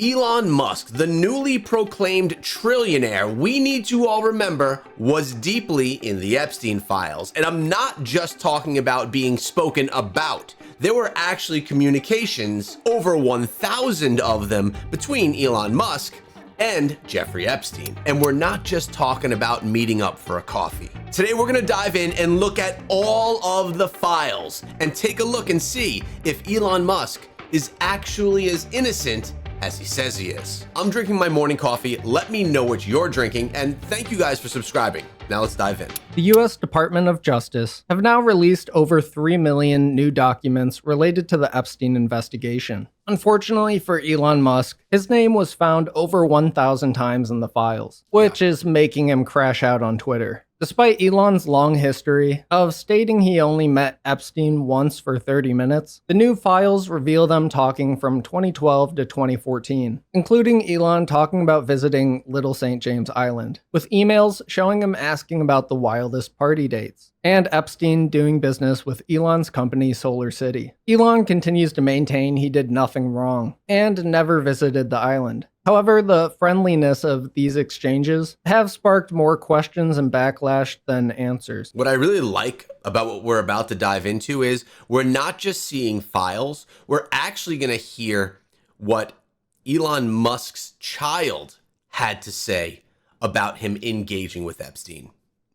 Elon Musk, the newly proclaimed trillionaire we need to all remember, was deeply in the Epstein files. And I'm not just talking about being spoken about. There were actually communications, over 1,000 of them, between Elon Musk and Jeffrey Epstein. And we're not just talking about meeting up for a coffee. Today we're gonna dive in and look at all of the files and take a look and see if Elon Musk is actually as innocent as he says he is. I'm drinking my morning coffee. Let me know what you're drinking, and thank you guys for subscribing. Now let's dive in. The U.S. Department of Justice have now released over 3 million new documents related to the Epstein investigation. Unfortunately for Elon Musk, his name was found over 1,000 times in the files, which is making him crash out on Twitter. Despite Elon's long history of stating he only met Epstein once for 30 minutes, the new files reveal them talking from 2012 to 2014, including Elon talking about visiting Little St. James Island, with emails showing him asking about the wildest party dates, and Epstein doing business with Elon's company Solar City. Elon continues to maintain he did nothing wrong and never visited the island. However, the friendliness of these exchanges have sparked more questions and backlash than answers. What I really like about what we're about to dive into is we're not just seeing files, we're actually going to hear what Elon Musk's child had to say about him engaging with Epstein.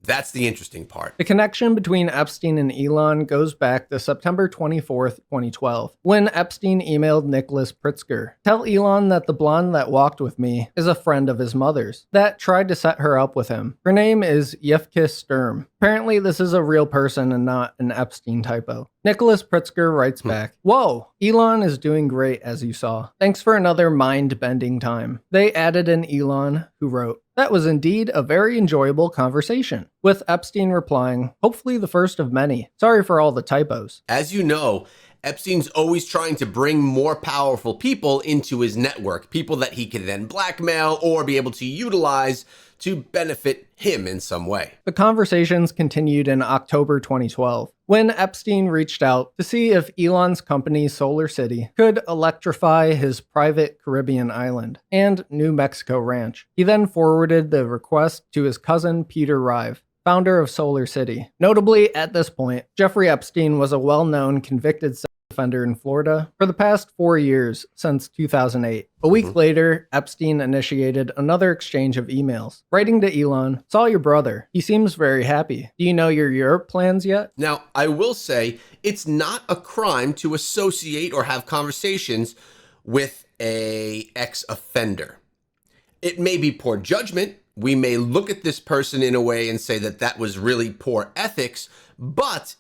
That's the interesting part. The connection between Epstein and Elon goes back to September 24th, 2012, when Epstein emailed Nicholas Pritzker. Tell Elon that the blonde that walked with me is a friend of his mother's that tried to set her up with him. Her name is Yevka Sturm. Apparently this is a real person and not an Epstein typo. Nicholas Pritzker writes back, "Whoa, Elon is doing great as you saw. Thanks for another mind-bending time." They added an Elon who wrote, "That was indeed a very enjoyable conversation," with Epstein replying, "Hopefully the first of many. Sorry for all the typos." As you know, Epstein's always trying to bring more powerful people into his network, people that he can then blackmail or be able to utilize to benefit him in some way. The conversations continued in October 2012, when Epstein reached out to see if Elon's company Solar City could electrify his private Caribbean island and New Mexico ranch. He then forwarded the request to his cousin Peter Rive, founder of Solar City. Notably, at this point, Jeffrey Epstein was a well-known convicted sex offender in Florida for the past 4 years since 2008. A week later, Epstein initiated another exchange of emails, writing to Elon, "Saw your brother. He seems very happy. Do you know your Europe plans yet?" Now, I will say it's not a crime to associate or have conversations with a ex-offender. It may be poor judgment. We may look at this person in a way and say that that was really poor ethics, but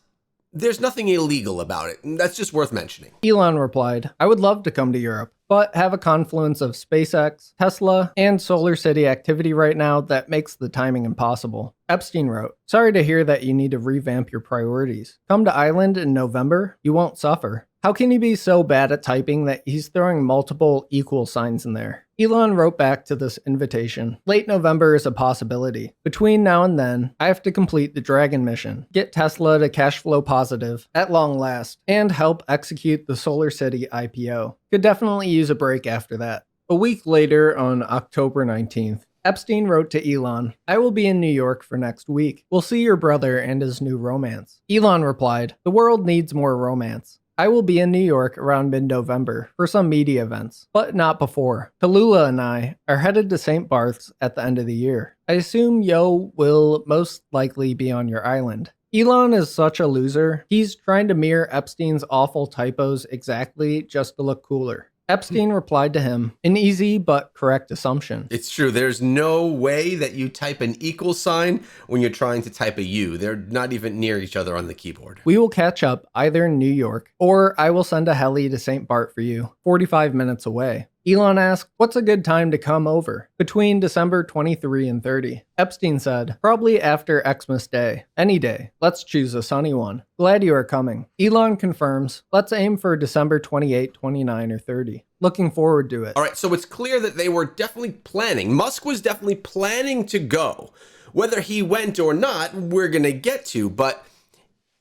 there's nothing illegal about it. That's just worth mentioning. Elon replied, "I would love to come to Europe, but have a confluence of SpaceX, Tesla, and Solar City activity right now that makes the timing impossible." Epstein wrote, "Sorry to hear that you need to revamp your priorities. Come to Island in November, you won't suffer." How can he be so bad at typing that he's throwing multiple equal signs in there? Elon wrote back to this invitation, "Late November is a possibility. Between now and then, I have to complete the Dragon mission, get Tesla to cash flow positive at long last, and help execute the Solar City IPO. Could definitely use a break after that." A week later, on October 19th, Epstein wrote to Elon, "I will be in New York for next week. We'll see your brother and his new romance." Elon replied, "The world needs more romance. I will be in New York around mid-November for some media events, but not before. Tallulah and I are headed to St. Barth's at the end of the year. I assume Yo will most likely be on your island." Elon is such a loser. He's trying to mirror Epstein's awful typos exactly just to look cooler. Epstein replied to him, "An easy but correct assumption." It's true. There's no way that you type an equal sign when you're trying to type a U. They're not even near each other on the keyboard. "We will catch up either in New York, or I will send a heli to St. Bart for you, 45 minutes away." Elon asked, "What's a good time to come over?" "Between December 23 and 30. Epstein said, "Probably after Xmas Day. Any day. Let's choose a sunny one. Glad you are coming." Elon confirms, "Let's aim for December 28, 29, or 30. Looking forward to it." All right, so it's clear that they were definitely planning. Musk was definitely planning to go. Whether he went or not, we're going to get to, but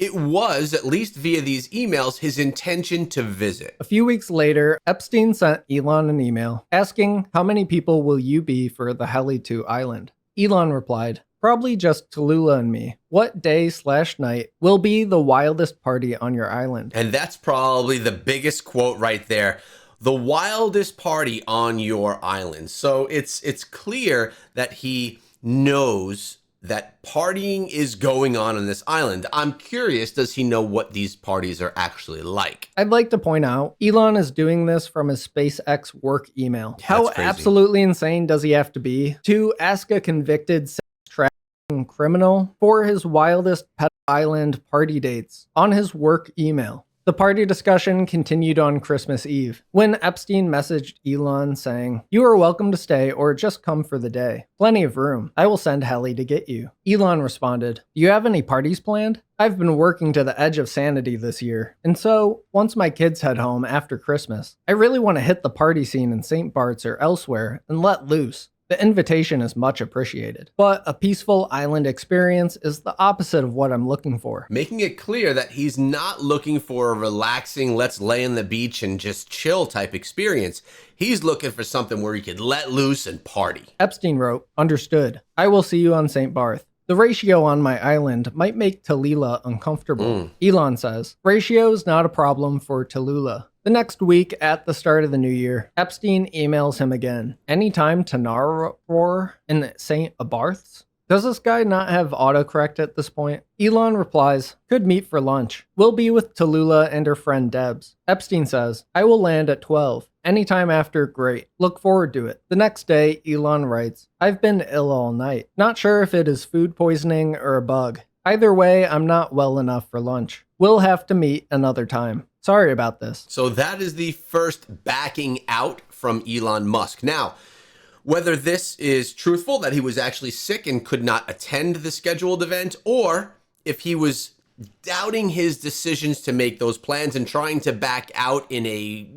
it was, at least via these emails, his intention to visit. A few weeks later, Epstein sent Elon an email asking, "How many people will you be for the Heli-2 island?" Elon replied, "Probably just Tallulah and me. What day/night will be the wildest party on your island?" And that's probably the biggest quote right there. The wildest party on your island. So it's clear that he knows that partying is going on this island. I'm curious, does he know what these parties are actually like? I'd like to point out, Elon is doing this from his SpaceX work email. How That's crazy. absolutely insane does he have to be to ask a convicted sex trafficking criminal for his wildest pet island party dates on his work email? The party discussion continued on Christmas Eve, when Epstein messaged Elon saying, "You are welcome to stay or just come for the day. Plenty of room. I will send Heli to get you." Elon responded, "Do you have any parties planned? I've been working to the edge of sanity this year, and so, once my kids head home after Christmas, I really want to hit the party scene in St. Bart's or elsewhere and let loose. The invitation is much appreciated, but a peaceful island experience is the opposite of what I'm looking for." Making it clear that he's not looking for a relaxing, let's lay on the beach and just chill type experience. He's looking for something where he could let loose and party. Epstein wrote, "Understood. I will see you on St. Barth. The ratio on my island might make Tallulah uncomfortable." Elon says, "Ratio's not a problem for Tallulah." The next week, at the start of the new year, Epstein emails him again. "Anytime to Narwhal in St. Barth's?" Does this guy not have autocorrect at this point? Elon replies, "Could meet for lunch. We'll be with Tallulah and her friend Debs." Epstein says, "I will land at 12. Anytime after, great. Look forward to it." The next day, Elon writes, "I've been ill all night. Not sure if it is food poisoning or a bug. Either way, I'm not well enough for lunch. We'll have to meet another time. Sorry about this." So that is the first backing out from Elon Musk. Now, whether this is truthful, that he was actually sick and could not attend the scheduled event, or if he was doubting his decisions to make those plans and trying to back out in a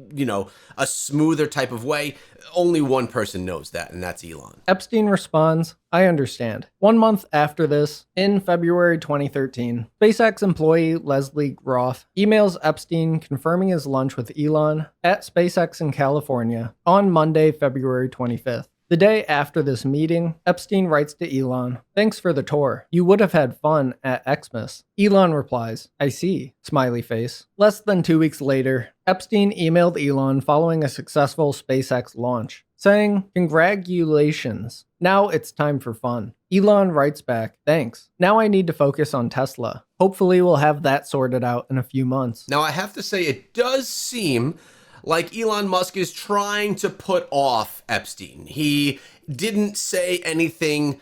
smoother type of way, only one person knows that, and that's Elon. Epstein responds, "I understand." 1 month after this, in February 2013, SpaceX employee Leslie Groff emails Epstein confirming his lunch with Elon at SpaceX in California on Monday, February 25th. The day after this meeting, Epstein writes to Elon, "Thanks for the tour. You would have had fun at Xmas." Elon replies, "I see," smiley face. Less than 2 weeks later, Epstein emailed Elon following a successful SpaceX launch, saying, "Congratulations. Now it's time for fun." Elon writes back, "Thanks. Now I need to focus on Tesla. Hopefully we'll have that sorted out in a few months." Now, I have to say, it does seem like Elon Musk is trying to put off Epstein. He didn't say anything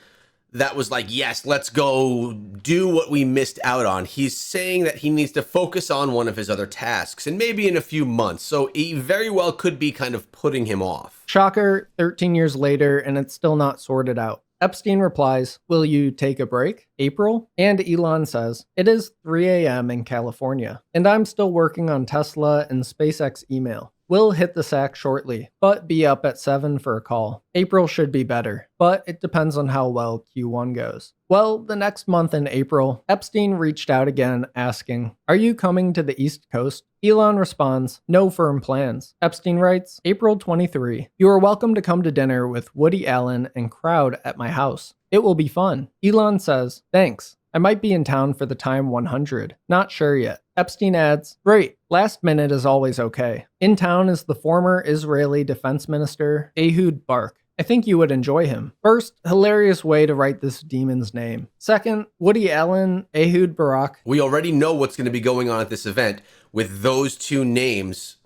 that was like, yes, let's go do what we missed out on. He's saying that he needs to focus on one of his other tasks, and maybe in a few months. So he very well could be kind of putting him off. Shocker, 13 years later, and it's still not sorted out. Epstein replies, "Will you take a break? April?" And Elon says, "It is 3 a.m. in California, and I'm still working on Tesla and SpaceX email. We'll hit the sack shortly, but be up at 7 for a call. April should be better, but it depends on how well Q1 goes." Well, the next month in April, Epstein reached out again asking, "Are you coming to the East Coast?" Elon responds, "No firm plans." Epstein writes, April 23, "You are welcome to come to dinner with Woody Allen and crowd at my house. It will be fun." Elon says, "Thanks. I might be in town for the time 100. Not sure yet." Epstein adds, "Great. Last minute is always okay. In town is the former Israeli defense minister, Ehud Barak. I think you would enjoy him." First, hilarious way to write this demon's name. Second, Woody Allen, Ehud Barak. We already know what's going to be going on at this event with those two names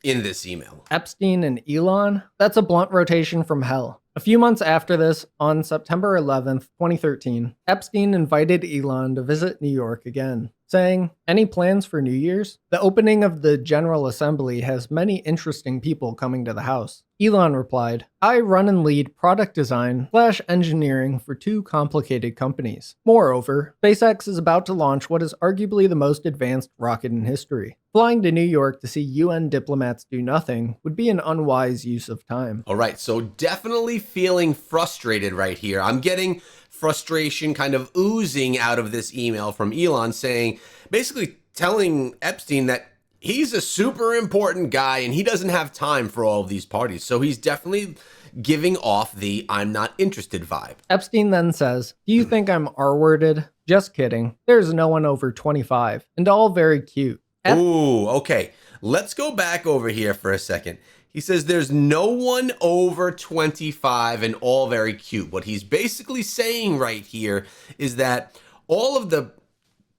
in this email. Epstein and Elon? That's a blunt rotation from hell. A few months after this, on September 11th, 2013, Epstein invited Elon to visit New York again, saying, "Any plans for New Year's? The opening of the General Assembly has many interesting people coming to the house." Elon replied, "I run and lead product design / engineering for 2 complicated companies. Moreover, SpaceX is about to launch what is arguably the most advanced rocket in history. Flying to New York to see UN diplomats do nothing would be an unwise use of time." All right, so definitely feeling frustrated right here. I'm getting frustration kind of oozing out of this email from Elon, saying, basically telling Epstein that he's a super important guy and he doesn't have time for all of these parties. So he's definitely giving off the "I'm not interested" vibe. Epstein then says, "Do you think I'm R-worded? Just kidding. There's no one over 25, and all very cute." Ooh, okay. Let's go back over here for a second. He says there's no one over 25 and all very cute. What he's basically saying right here is that all of the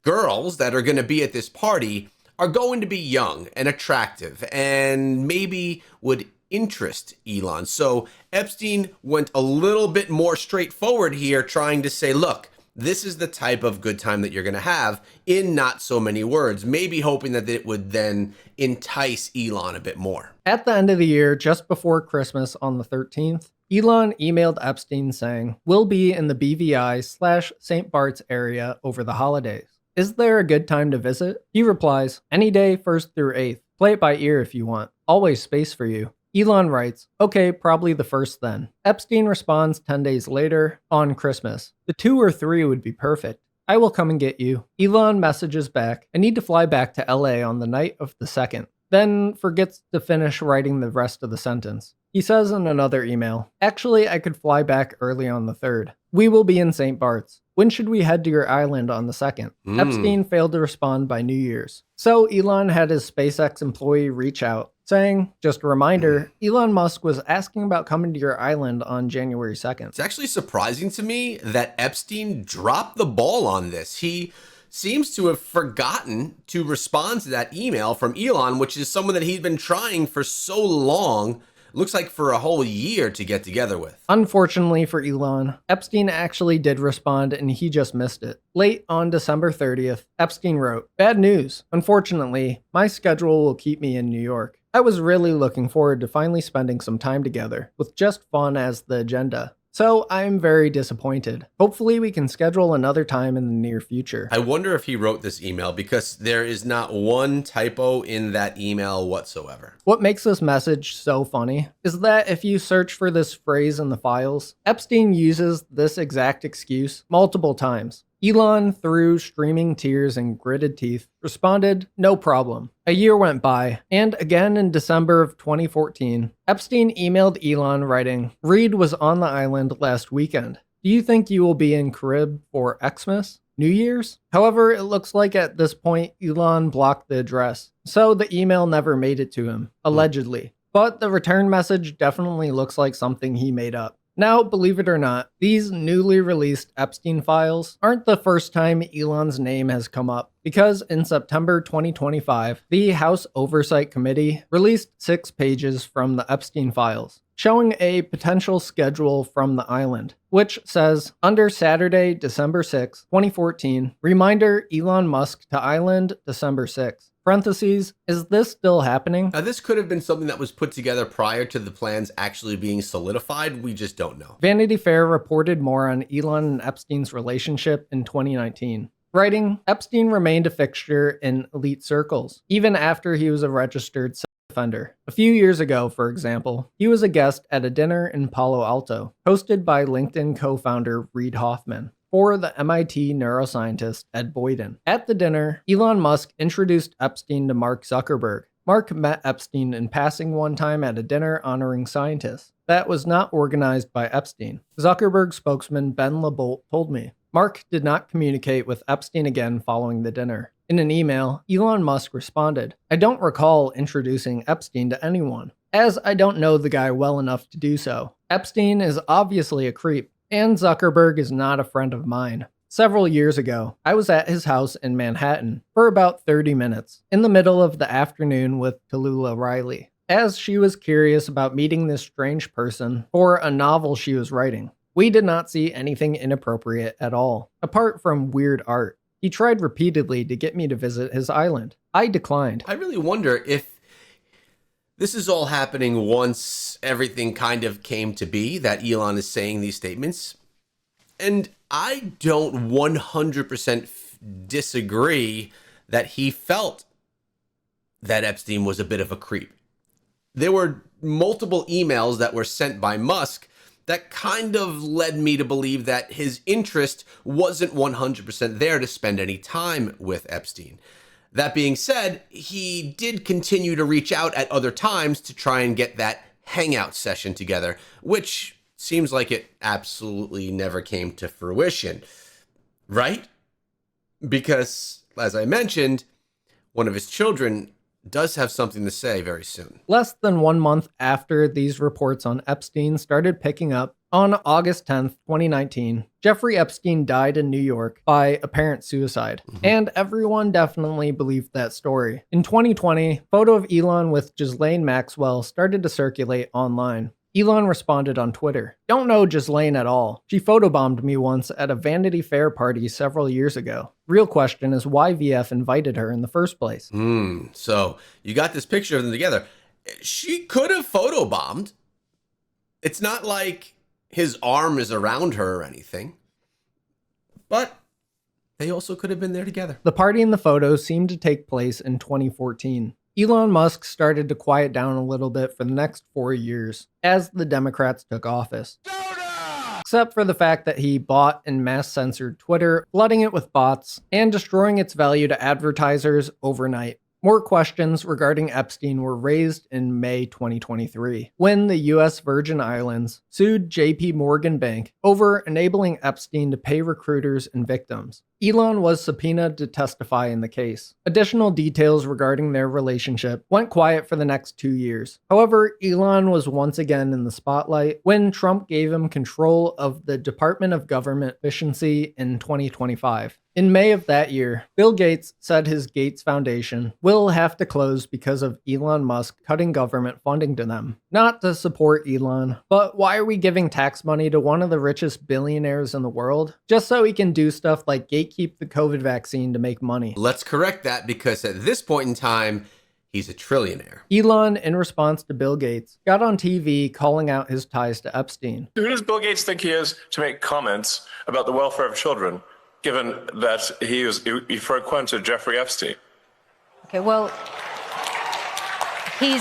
girls that are going to be at this party are going to be young and attractive and maybe would interest Elon. So Epstein went a little bit more straightforward here, trying to say, look, this is the type of good time that you're going to have in not so many words, maybe hoping that it would then entice Elon a bit more. At the end of the year, just before Christmas on the 13th, Elon emailed Epstein saying, "We'll be in the BVI/St. Bart's area over the holidays. Is there a good time to visit?" He replies, "Any day, 1st through 8th. Play it by ear if you want. Always space for you." Elon writes, "Okay, probably the 1st then." Epstein responds 10 days later, "On Christmas. The 2 or 3 would be perfect. I will come and get you." Elon messages back, "I need to fly back to LA on the night of the 2nd. Then forgets to finish writing the rest of the sentence. He says in another email, "Actually, I could fly back early on the 3rd. We will be in St. Bart's. When should we head to your island on the 2nd? Epstein failed to respond by New Year's. So Elon had his SpaceX employee reach out, saying, "Just a reminder, Elon Musk was asking about coming to your island on January 2nd. It's actually surprising to me that Epstein dropped the ball on this. He seems to have forgotten to respond to that email from Elon, which is someone that he'd been trying for so long, looks like for a whole year, to get together with. Unfortunately for Elon, Epstein actually did respond and he just missed it. Late on December 30th, Epstein wrote, "Bad news. Unfortunately, my schedule will keep me in New York. I was really looking forward to finally spending some time together, with just fun as the agenda. So I'm very disappointed. Hopefully we can schedule another time in the near future." I wonder if he wrote this email because there is not one typo in that email whatsoever. What makes this message so funny is that if you search for this phrase in the files, Epstein uses this exact excuse multiple times. Elon, through streaming tears and gritted teeth, responded, "No problem." A year went by, and again in December of 2014, Epstein emailed Elon writing, "Reed was on the island last weekend. Do you think you will be in Carib for Xmas? New Year's?" However, it looks like at this point, Elon blocked the address, so the email never made it to him, allegedly. But the return message definitely looks like something he made up. Now, believe it or not, these newly released Epstein files aren't the first time Elon's name has come up, because in September 2025, the House Oversight Committee released 6 pages from the Epstein files, showing a potential schedule from the island, which says, under Saturday, December 6, 2014, reminder Elon Musk to island December 6. Parentheses, is this still happening? This could have been something that was put together prior to the plans actually being solidified. We just don't know. Vanity Fair reported more on Elon and Epstein's relationship in 2019. Writing, Epstein remained a fixture in elite circles, even after he was a registered sex offender. A few years ago, for example, he was a guest at a dinner in Palo Alto, hosted by LinkedIn co-founder Reid Hoffman, for the MIT neuroscientist Ed Boyden. At the dinner, Elon Musk introduced Epstein to Mark Zuckerberg. Mark met Epstein in passing one time at a dinner honoring scientists. That was not organized by Epstein. Zuckerberg spokesman Ben LeBolt told me. Mark did not communicate with Epstein again following the dinner. In an email, Elon Musk responded, "I don't recall introducing Epstein to anyone, as I don't know the guy well enough to do so. Epstein is obviously a creep, and Zuckerberg is not a friend of mine." Several years ago, I was at his house in Manhattan for about 30 minutes, in the middle of the afternoon with Tallulah Riley, as she was curious about meeting this strange person for a novel she was writing. We did not see anything inappropriate at all, apart from weird art. He tried repeatedly to get me to visit his island. I declined. I really wonder if this is all happening once everything kind of came to be, that Elon is saying these statements. And I don't 100% disagree that he felt that Epstein was a bit of a creep. There were multiple emails that were sent by Musk that kind of led me to believe that his interest wasn't 100% there to spend any time with Epstein. That being said, he did continue to reach out at other times to try and get that hangout session together, which seems like it absolutely never came to fruition, right? Because, as I mentioned, one of his children does have something to say very soon. Less than 1 month after these reports on Epstein started picking up, on August 10th, 2019, Jeffrey Epstein died in New York by apparent suicide, and everyone definitely believed that story. In 2020, a photo of Elon with Ghislaine Maxwell started to circulate online. Elon responded on Twitter, "Don't know Ghislaine at all. She photobombed me once at a Vanity Fair party several years ago. Real question is why VF invited her in the first place." So you got this picture of them together. She could have photobombed. It's not like his arm is around her or anything. But they also could have been there together. The party in the photo seemed to take place in 2014. Elon Musk started to quiet down a little bit for the next 4 years as the Democrats took office. Except for the fact that he bought and mass censored Twitter, flooding it with bots, and destroying its value to advertisers overnight. More questions regarding Epstein were raised in May 2023, when the US Virgin Islands sued JP Morgan Bank over enabling Epstein to pay recruiters and victims. Elon was subpoenaed to testify in the case. Additional details regarding their relationship went quiet for the next 2 years. However, Elon was once again in the spotlight when Trump gave him control of the Department of Government Efficiency in 2025. In May of that year, Bill Gates said his Gates Foundation will have to close because of Elon Musk cutting government funding to them. Not to support Elon, but why are we giving tax money to one of the richest billionaires in the world? Just so he can do stuff like gatekeep the COVID vaccine to make money. Let's correct that, because at this point in time, he's a trillionaire. Elon, in response to Bill Gates, got on TV calling out his ties to Epstein. Who does Bill Gates think he is to make comments about the welfare of children, given that he frequented Jeffrey Epstein? Okay, well, he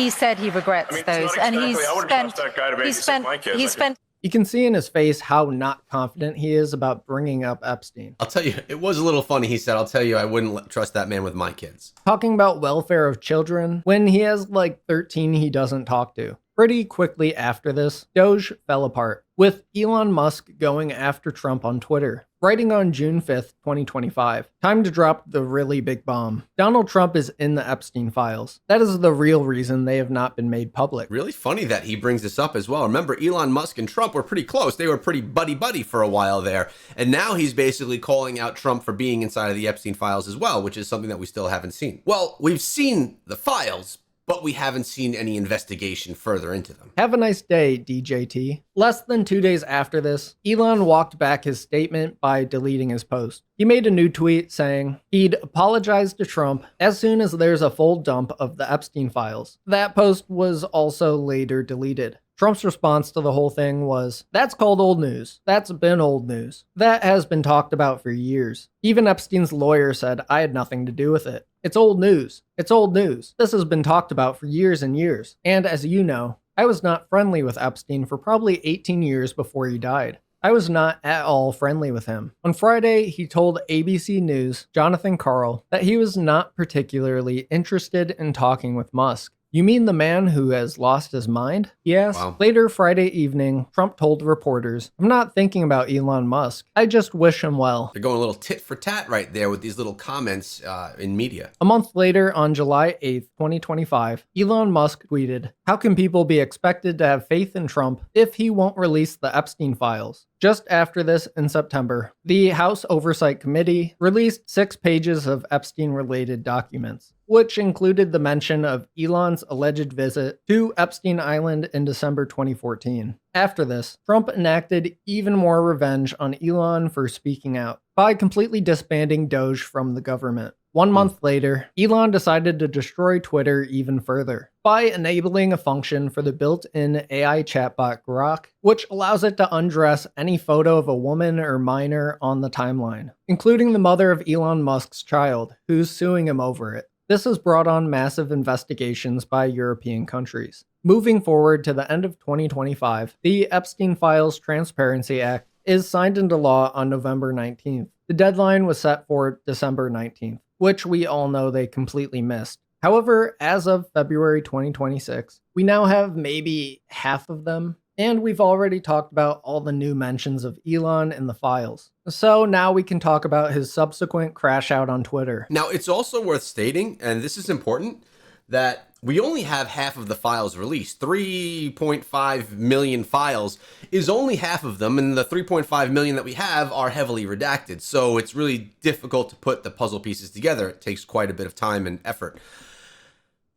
said he regrets those, and I wouldn't trust that guy to babysit my kids. You can see in his face how not confident he is about bringing up Epstein. I'll tell you, it was a little funny. He said, "I'll tell you, I wouldn't trust that man with my kids." Talking about welfare of children when he has like 13 he doesn't talk to. Pretty quickly after this, Doge fell apart, with Elon Musk going after Trump on Twitter, writing on June 5th, 2025. Time to drop the really big bomb. Donald Trump is in the Epstein files. That is the real reason they have not been made public. Really funny that he brings this up as well. Remember, Elon Musk and Trump were pretty close. They were pretty buddy-buddy for a while there. And now he's basically calling out Trump for being inside of the Epstein files as well, which is something that we still haven't seen. Well, we've seen the files, but we haven't seen any investigation further into them. Have a nice day, DJT. Less than 2 days after this, Elon walked back his statement by deleting his post. He made a new tweet saying he'd apologize to Trump as soon as there's a full dump of the Epstein files. That post was also later deleted. Trump's response to the whole thing was, "That's called old news. That's been old news. That has been talked about for years. Even Epstein's lawyer said I had nothing to do with it. It's old news. It's old news. This has been talked about for years and years. And as you know, I was not friendly with Epstein for probably 18 years before he died. I was not at all friendly with him." On Friday, he told ABC News' Jonathan Karl that he was not particularly interested in talking with Musk. "You mean the man who has lost his mind?" he asked. Wow. Later Friday evening, Trump told reporters, "I'm not thinking about Elon Musk. I just wish him well." They're going a little tit for tat right there with these little comments in media. A month later, on July 8th, 2025, Elon Musk tweeted, "How can people be expected to have faith in Trump if he won't release the Epstein files?" Just after this, in September, the House Oversight Committee released 6 pages of Epstein-related documents, which included the mention of Elon's alleged visit to Epstein Island in December 2014. After this, Trump enacted even more revenge on Elon for speaking out by completely disbanding Doge from the government. 1 month later, Elon decided to destroy Twitter even further by enabling a function for the built-in AI chatbot Grok, which allows it to undress any photo of a woman or minor on the timeline, including the mother of Elon Musk's child, who's suing him over it. This has brought on massive investigations by European countries. Moving forward to the end of 2025, the Epstein Files Transparency Act is signed into law on November 19th. The deadline was set for December 19th, which we all know they completely missed. However, as of February 2026, we now have maybe half of them, and we've already talked about all the new mentions of Elon in the files. So now we can talk about his subsequent crash out on Twitter. Now, it's also worth stating, and this is important, that we only have half of the files released. 3.5 million files is only half of them, and the 3.5 million that we have are heavily redacted. So it's really difficult to put the puzzle pieces together. It takes quite a bit of time and effort.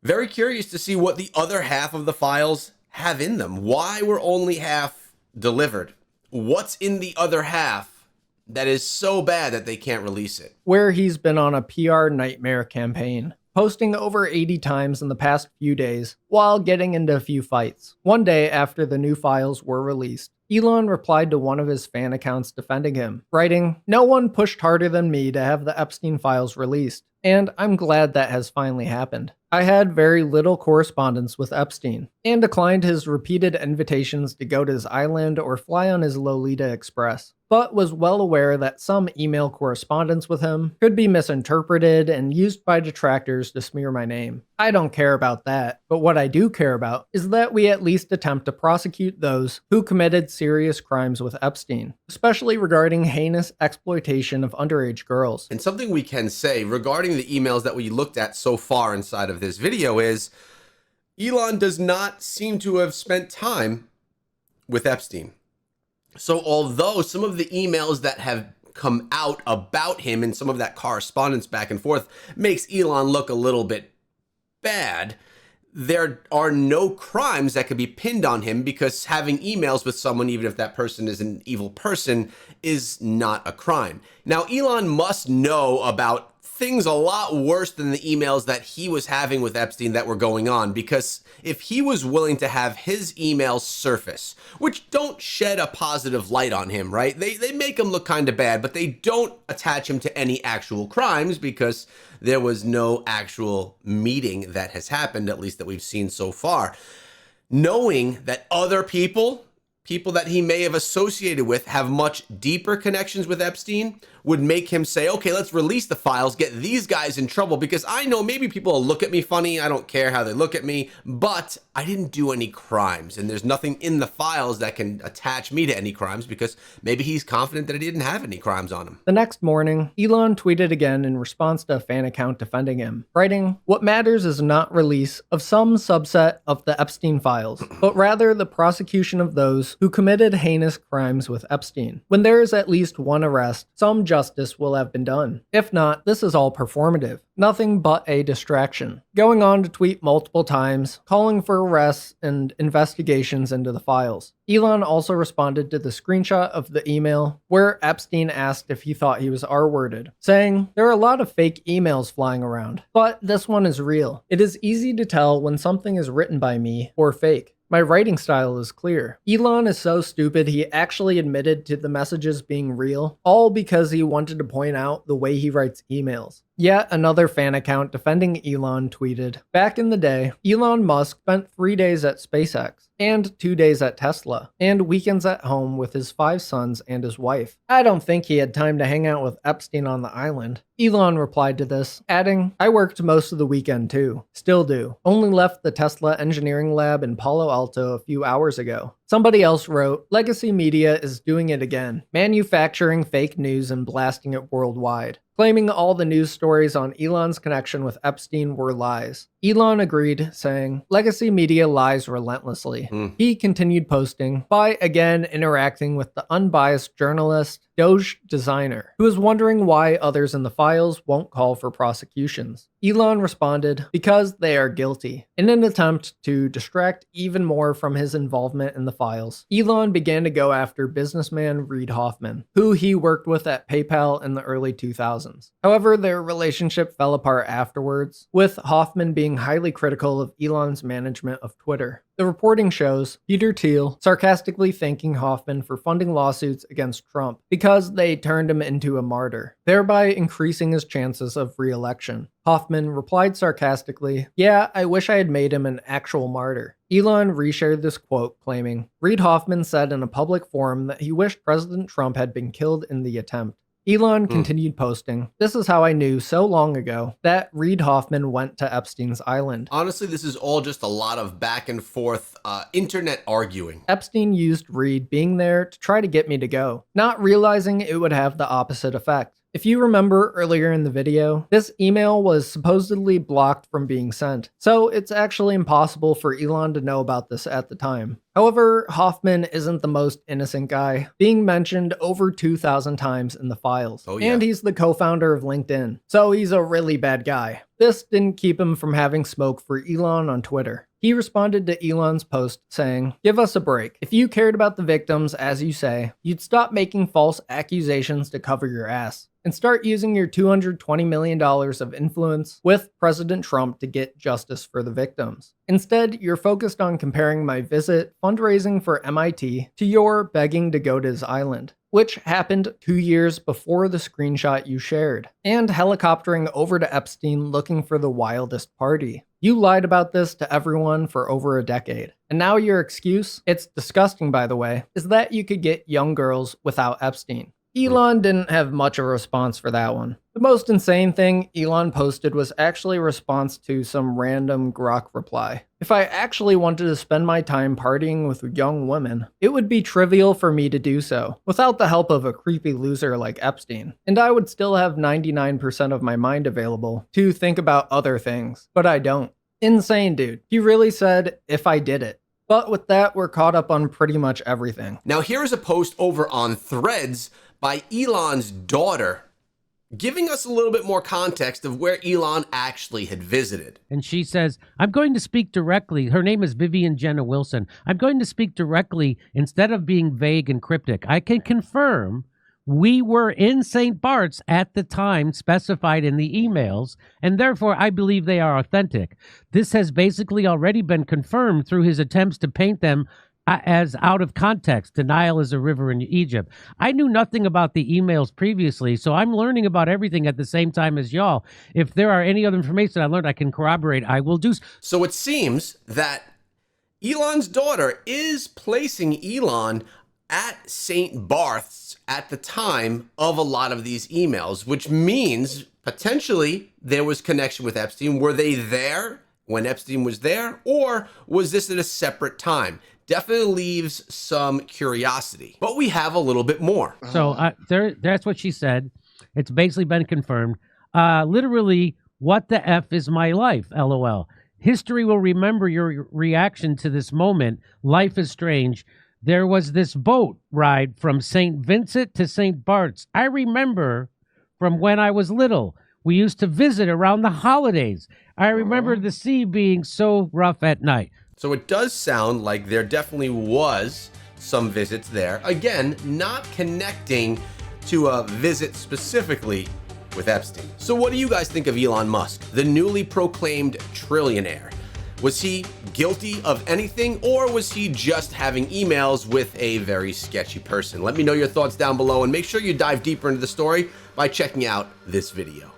Very curious to see what the other half of the files have in them. Why were only half delivered? What's in the other half that is so bad that they can't release it? Where he's been on a PR nightmare campaign, posting over 80 times in the past few days while getting into a few fights. One day after the new files were released, Elon replied to one of his fan accounts defending him, writing, "No one pushed harder than me to have the Epstein files released, and I'm glad that has finally happened. I had very little correspondence with Epstein and declined his repeated invitations to go to his island or fly on his Lolita Express, but was well aware that some email correspondence with him could be misinterpreted and used by detractors to smear my name. I don't care about that, but what I do care about is that we at least attempt to prosecute those who committed serious crimes with Epstein, especially regarding heinous exploitation of underage girls." And something we can say regarding the emails that we looked at so far inside of this video is Elon does not seem to have spent time with Epstein. So although some of the emails that have come out about him and some of that correspondence back and forth makes Elon look a little bit bad, there are no crimes that could be pinned on him because having emails with someone, even if that person is an evil person, is not a crime. Now, Elon must know about things a lot worse than the emails that he was having with Epstein that were going on, because if he was willing to have his emails surface, which don't shed a positive light on him, right? They make him look kind of bad, but they don't attach him to any actual crimes because there was no actual meeting that has happened, at least that we've seen so far. Knowing that other people that he may have associated with have much deeper connections with Epstein would make him say, okay, let's release the files, get these guys in trouble, because I know maybe people will look at me funny. I don't care how they look at me, but I didn't do any crimes. And there's nothing in the files that can attach me to any crimes because maybe he's confident that he didn't have any crimes on him. The next morning, Elon tweeted again in response to a fan account defending him, writing, "What matters is not release of some subset of the Epstein files, but rather the prosecution of those who committed heinous crimes with Epstein. When there is at least one arrest, some justice will have been done. If not, this is all performative. Nothing but a distraction." Going on to tweet multiple times, calling for arrests and investigations into the files. Elon also responded to the screenshot of the email where Epstein asked if he thought he was R-worded, saying, "There are a lot of fake emails flying around, but this one is real. It is easy to tell when something is written by me or fake. My writing style is clear." Elon is so stupid he actually admitted to the messages being real, all because he wanted to point out the way he writes emails. Yet another fan account defending Elon tweeted, "Back in the day, Elon Musk spent 3 days at SpaceX and 2 days at Tesla and weekends at home with his 5 sons and his wife. I don't think he had time to hang out with Epstein on the island." Elon replied to this, adding, "I worked most of the weekend too. Still do. Only left the Tesla engineering lab in Palo Alto a few hours ago." Somebody else wrote, "Legacy media is doing it again, manufacturing fake news and blasting it worldwide, claiming all the news stories on Elon's connection with Epstein were lies." Elon agreed, saying, "Legacy media lies relentlessly." He continued posting by again interacting with the unbiased journalist Doge Designer, who is wondering why others in the files won't call for prosecutions. Elon responded, "Because they are guilty." In an attempt to distract even more from his involvement in the files, Elon began to go after businessman Reid Hoffman, who he worked with at PayPal in the early 2000s. However, their relationship fell apart afterwards, with Hoffman being highly critical of Elon's management of Twitter. The reporting shows Peter Thiel sarcastically thanking Hoffman for funding lawsuits against Trump because they turned him into a martyr, thereby increasing his chances of re-election. Hoffman replied sarcastically, "Yeah, I wish I had made him an actual martyr." Elon reshared this quote, claiming, Reid Hoffman said in a public forum that he wished President Trump had been killed in the attempt. Elon continued posting, this is how I knew so long ago that Reid Hoffman went to Epstein's island. Honestly, this is all just a lot of back and forth internet arguing. Epstein used Reid being there to try to get me to go, not realizing it would have the opposite effect. If you remember earlier in the video, this email was supposedly blocked from being sent, so it's actually impossible for Elon to know about this at the time. However, Hoffman isn't the most innocent guy, being mentioned over 2,000 times in the files. Oh, yeah. And he's the co-founder of LinkedIn, so he's a really bad guy. This didn't keep him from having smoke for Elon on Twitter. He responded to Elon's post saying, give us a break. If you cared about the victims, as you say, you'd stop making false accusations to cover your ass and start using your $220 million of influence with President Trump to get justice for the victims. Instead, you're focused on comparing my visit, fundraising for MIT, to your begging to go to his island, which happened 2 years before the screenshot you shared, and helicoptering over to Epstein looking for the wildest party. You lied about this to everyone for over a decade. And now your excuse, it's disgusting by the way, is that you could get young girls without Epstein. Elon didn't have much of a response for that one. The most insane thing Elon posted was actually a response to some random grok reply. If I actually wanted to spend my time partying with young women, it would be trivial for me to do so, without the help of a creepy loser like Epstein. And I would still have 99% of my mind available to think about other things, but I don't. Insane, dude. He really said, if I did it. But with that, we're caught up on pretty much everything. Now here's a post over on Threads by Elon's daughter, giving us a little bit more context of where Elon actually had visited. And she says, I'm going to speak directly. Her name is Vivian Jenna Wilson. I'm going to speak directly instead of being vague and cryptic. I can confirm we were in St. Bart's at the time specified in the emails, and therefore I believe they are authentic. This has basically already been confirmed through his attempts to paint them as out of context. The Nile is a river in Egypt. I knew nothing about the emails previously, so I'm learning about everything at the same time as y'all. If there are any other information I learned I can corroborate, I will do. So it seems that Elon's daughter is placing Elon at St. Barth's at the time of a lot of these emails, which means potentially there was connection with Epstein. Were they there when Epstein was there, or was this at a separate time? Definitely leaves some curiosity, but we have a little bit more. So that's what she said. It's basically been confirmed. Literally, what the F is my life? LOL. History will remember your reaction to this moment. Life is strange. There was this boat ride from St. Vincent to St. Bart's. I remember from when I was little. We used to visit around the holidays. I remember the sea being so rough at night. So it does sound like there definitely was some visits there. Again, not connecting to a visit specifically with Epstein. So what do you guys think of Elon Musk, the newly proclaimed trillionaire? Was he guilty of anything, or was he just having emails with a very sketchy person? Let me know your thoughts down below, and make sure you dive deeper into the story by checking out this video.